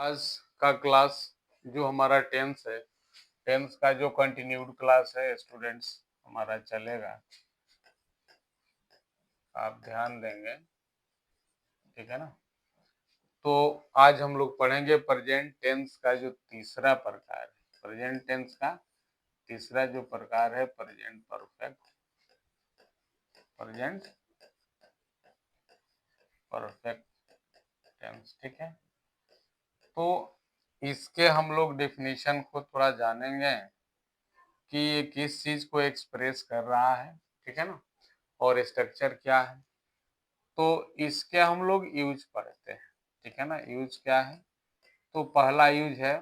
आज का क्लास जो हमारा टेंस है, टेंस का जो कंटिन्यूड क्लास है स्टूडेंट्स हमारा चलेगा। आप ध्यान देंगे, ठीक है ना। तो आज हम लोग पढ़ेंगे प्रेजेंट टेंस का जो तीसरा प्रकार है। प्रेजेंट टेंस का तीसरा जो प्रकार है present perfect. Present perfect tense, ठीक है। तो इसके हम लोग डेफिनेशन को थोड़ा जानेंगे कि ये किस चीज को एक्सप्रेस कर रहा है, ठीक है ना, और स्ट्रक्चर क्या है। तो इसके हम लोग यूज पढ़ते हैं, ठीक है ना। यूज क्या है, तो पहला यूज है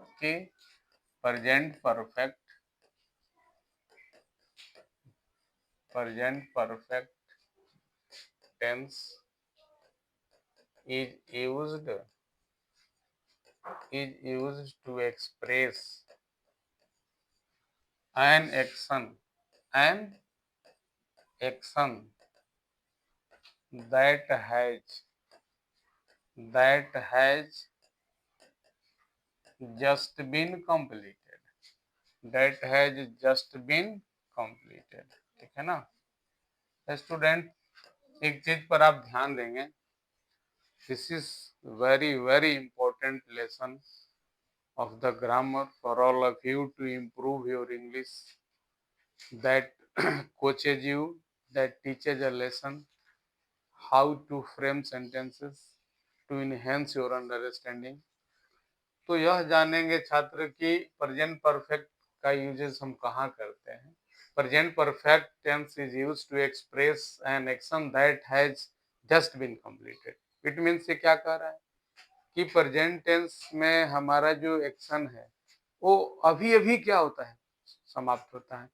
कि present perfect tense is used to express an action that has just been completed, ठीक है ना। स्टूडेंट, एक चीज पर आप ध्यान देंगे, this is very very important lesson of the grammar for all of you to improve your English, that coaches you, that teaches a lesson how to frame sentences to enhance your understanding। तो यह जानेंगे छात्र कि present perfect का uses हम कहाँ करते हैं। Present perfect tense is used to express an action that has just been completed. It means ये क्या कह रहा है कि प्रेजेंट टेंस में हमारा जो एक्शन है वो अभी अभी क्या होता है, समाप्त होता है।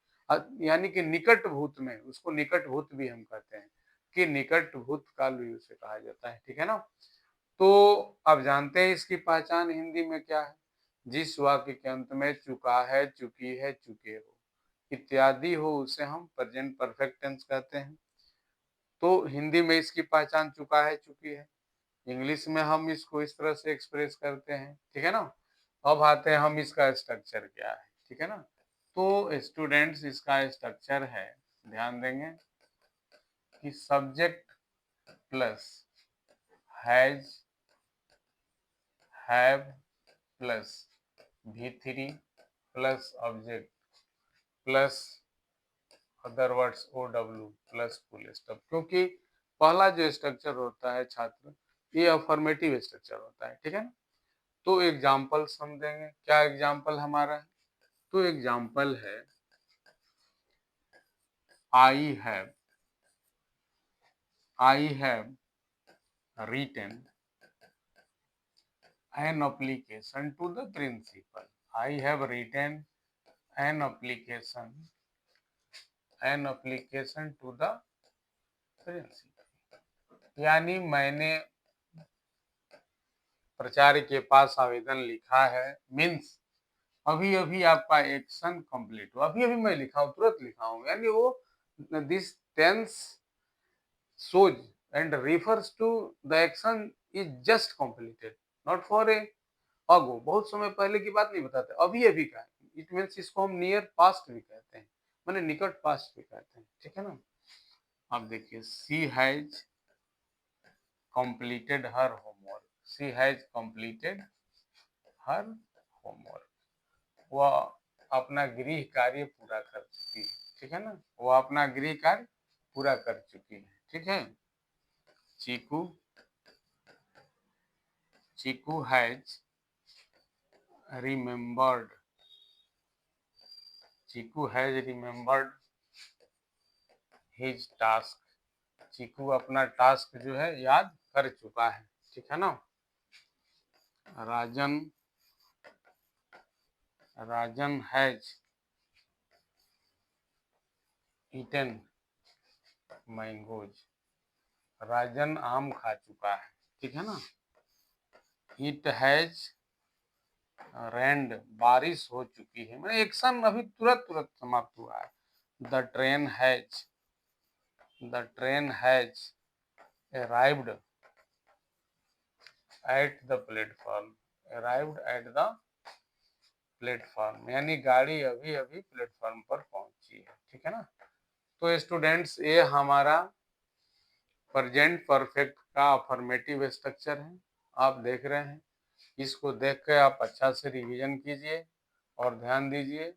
यानी कि निकट भूत में, उसको निकट भूत भी हम कहते हैं कि निकट भूत काल भी उसे कहा जाता है, ठीक है ना। तो अब जानते हैं इसकी पहचान हिंदी में क्या है। जिस वाक्य के अंत में चुका है, चुकी है, चुके हो इत्यादि हो उसे हम प्रेजेंट परफेक्ट टेंस कहते हैं। तो हिंदी में इसकी पहचान चुका है, चुकी है। इंग्लिश में हम इसको इस तरह से एक्सप्रेस करते हैं, ठीक है ना। अब आते हैं हम इसका स्ट्रक्चर क्या है, ठीक है ना। तो स्टूडेंट्स, इसका स्ट्रक्चर है, ध्यान देंगे कि subject plus has, have plus V3 plus object plus other words OW plus full stop. क्योंकि पहला जो स्ट्रक्चर होता है छात्र, ये अफर्मेटिव स्ट्रक्चर होता है, ठीक है ना। तो एग्जाम्पल हम देंगे। क्या एग्जाम्पल हमारा है, तो एग्जाम्पल है I have written an application to the principal। I have written an application to the principal। यानी मैंने प्राचार्य के पास आवेदन लिखा है, मीन्स अभी अभी आपका एक्शन कंप्लीट हुआ, अभी अभी मैं लिखा हूँ, तुरंत लिखा हूँ। यानी वो this tense shows and refers to the action is just completed, not for a ago। बहुत समय पहले की बात नहीं बताते, अभी अभी का। इट मीन्स इसको हम नियर पास्ट भी कहते हैं, माने निकट पास्ट भी कहते हैं, ठीक है ना। अब देखिए, she has completed her homework. She has completed her homework. वह अपना गृह कार्य पूरा कर चुकी है, ठीक है ना। वह अपना गृह कार्य पूरा कर चुकी है, ठीक है। Chiku has remembered, Chiku has remembered his task. Chiku अपना टास्क जो है याद कर चुका है, ठीक है ना। राजन हैज ईटन मैंगोज। राजन आम खा चुका है, ठीक है ना। इट हैज रेंड, बारिश हो चुकी है, मतलब एक्शन अभी तुरंत तुरंत समाप्त हुआ है। The train has arrived at the platform. Arrived at the platform, यानी गाड़ी अभी अभी प्लेटफॉर्म पर पहुंची है, ठीक है ना। तो स्टूडेंट्स ये हमारा प्रेजेंट परफेक्ट का अफर्मेटिव स्ट्रक्चर है, आप देख रहे हैं। इसको देख के आप अच्छा से रिवीजन कीजिए और ध्यान दीजिए।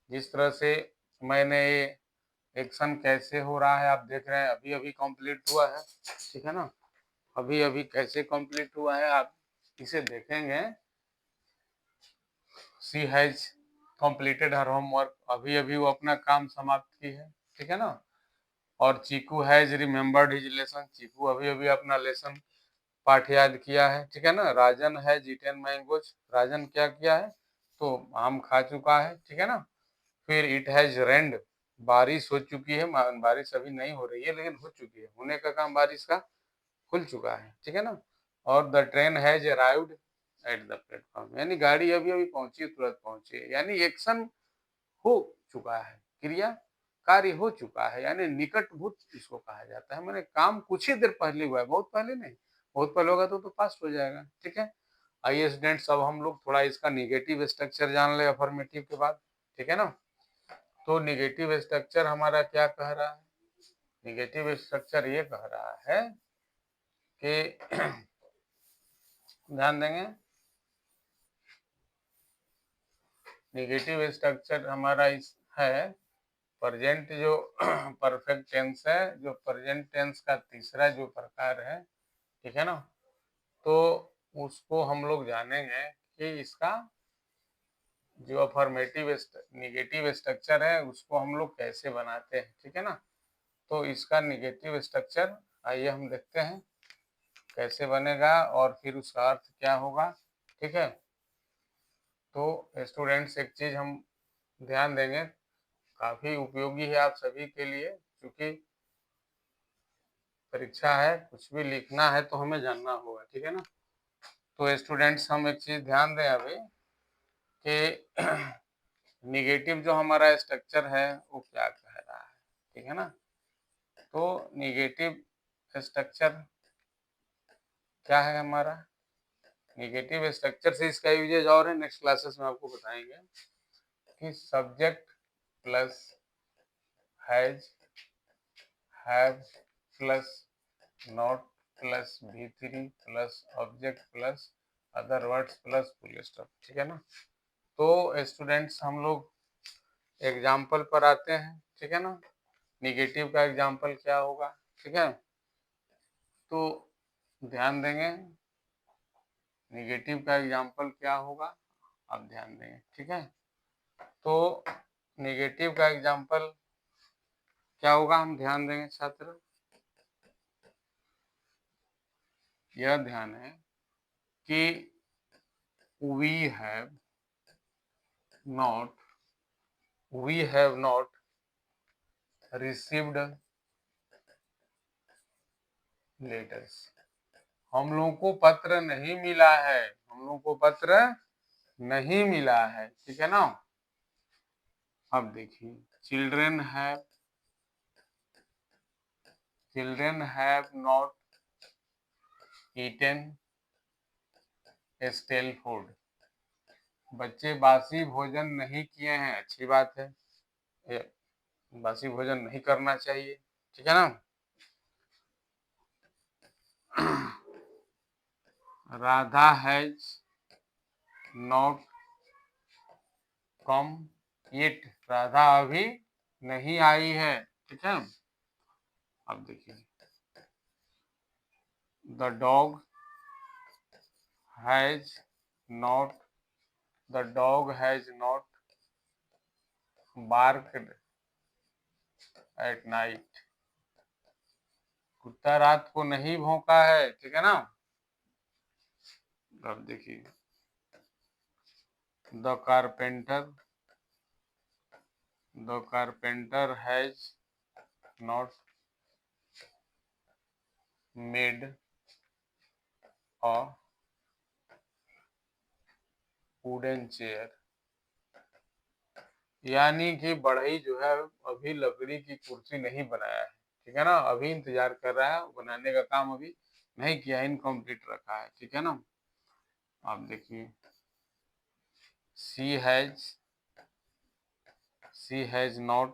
जिस तरह से मैंने ये एक्शन कैसे हो रहा है आप देख रहे हैं, अभी अभी कंप्लीट हुआ है, ठीक है ना। अभी अभी कैसे कंप्लीट हुआ है आप इसे देखेंगे। She has completed her homework, अभी अभी वो अपना काम समाप्त की है, ठीक है ना। और चीकू हैज रिमेम्बर्ड हिज लेसन, चीकू अभी अभी अपना लेसन पाठ याद किया है, ठीक है ना। राजन हैज ईटन मैंगोज, राजन क्या किया है, तो आम खा चुका है, ठीक है ना। फिर इट हैज रेन्ड, बारिश हो चुकी है, बारिश अभी नहीं हो रही है लेकिन हो चुकी है, होने का काम बारिश का खुल चुका है, ठीक है ना। और the train has arrived at the platform, यानी गाड़ी अभी अभी पहुंची, तुरंत पहुंची है, यानी एक्शन हो चुका है, क्रिया कार्य हो चुका है, यानी निकटभूत इसको कहा जाता है। मैंने काम कुछ ही देर पहले हुआ है, बहुत पहले नहीं, बहुत पहले होगा तो पास्ट हो जाएगा, ठीक है। आइए स्टूडेंट्स अब हम लोग थोड़ा इसका निगेटिव स्ट्रक्चर जान ले अफर्मेटिव के बाद, ठीक है ना। तो निगेटिव स्ट्रक्चर हमारा क्या कह रहा है, निगेटिव स्ट्रक्चर ये कह रहा है कि ध्यान देंगे, निगेटिव स्ट्रक्चर हमारा इस है प्रेजेंट जो परफेक्ट टेंस है, जो प्रेजेंट टेंस का तीसरा जो प्रकार है, ठीक है ना। तो उसको हम लोग जानेंगे कि इसका जो अफर्मेटिव निगेटिव स्ट्रक्चर है उसको हम लोग कैसे बनाते हैं, ठीक है ना। तो इसका निगेटिव स्ट्रक्चर आइए हम देखते हैं कैसे बनेगा और फिर उसका अर्थ क्या होगा, ठीक है। तो स्टूडेंट्स एक चीज हम ध्यान देंगे, काफी उपयोगी है आप सभी के लिए, क्योंकि परीक्षा है, कुछ भी लिखना है तो हमें जानना होगा, ठीक है ना। तो स्टूडेंट्स हम एक चीज ध्यान दें अभी कि निगेटिव जो हमारा स्ट्रक्चर है वो क्या कह रहा है, ठीक है ना। तो निगेटिव स्ट्रक्चर क्या है हमारा, निगेटिव स्ट्रक्चर से इसका यूजेज और है, नेक्स्ट क्लासेस में आपको बताएंगे कि subject plus has, have plus not plus V3 plus object plus other words plus full stop, ठीक है ना। तो स्टूडेंट्स हम लोग एग्जाम्पल पर आते हैं, ठीक है ना। निगेटिव का एग्जाम्पल क्या होगा, ठीक है। तो ध्यान देंगे निगेटिव का एग्जाम्पल क्या होगा, आप ध्यान देंगे, ठीक है। तो निगेटिव का एग्जाम्पल क्या होगा हम ध्यान देंगे छात्र, यह ध्यान है कि we have not received letters, हम लोगों को पत्र नहीं मिला है, हम लोगों को पत्र नहीं मिला है, ठीक है ना। अब देखिए children have not eaten stele food, बच्चे बासी भोजन नहीं किए हैं, अच्छी बात है, बासी भोजन नहीं करना चाहिए, ठीक है ना। Radha has not come yet, Radha अभी नहीं आई है, ठीक है। अब देखिए the dog has not, the dog has not barked at night, कुत्ता रात को नहीं भौंका है, ठीक है ना। अब देखिए the carpenter has not made a wooden chair, यानी कि बढ़ई जो है अभी लकड़ी की कुर्सी नहीं बनाया है, ठीक है ना, अभी इंतजार कर रहा है, बनाने का काम अभी नहीं किया, इनकम्प्लीट रखा है, ठीक है ना। आप देखिए, she has not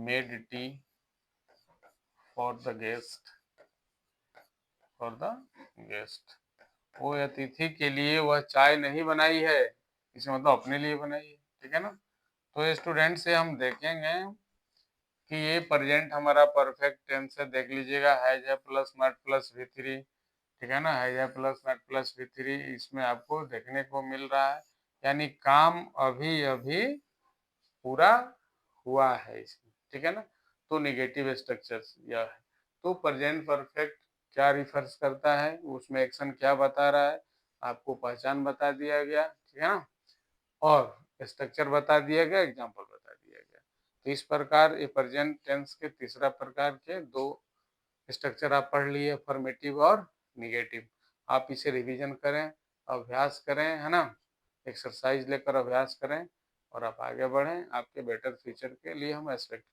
made tea for the guest। वो अतिथि के लिए वह चाय नहीं बनाई है, इसका मतलब अपने लिए बनाई है, ठीक है ना। तो स्टूडेंट से हम देखेंगे कि ये प्रेजेंट हमारा परफेक्ट टेंस है, देख लीजिएगा, हैज है प्लस मेट प्लस V3, ठीक है ना, हैज है प्लस मेट प्लस V3 इसमें आपको देखने को मिल रहा है, यानी काम अभी अभी पूरा हुआ है इसमें, ठीक है ना। तो निगेटिव स्ट्रक्चर यह है। तो प्रेजेंट परफेक्ट क्या रिफर्स करता है, उसमें एक्शन क्या बता रहा है, आपको पहचान बता दिया गया, ठीक है ना, और स्ट्रक्चर बता दिया गया, एग्जाम्पल बता दिया गया। तो इस प्रकार ये प्रेजेंट टेंस के तीसरा प्रकार के दो स्ट्रक्चर आप पढ़ लिए, अफर्मेटिव और निगेटिव। आप इसे रिवीजन करें, अभ्यास करें, है ना, एक्सरसाइज लेकर अभ्यास करें और आप आगे बढ़ें। आपके बेटर फ्यूचर के लिए हम एक्सपेक्ट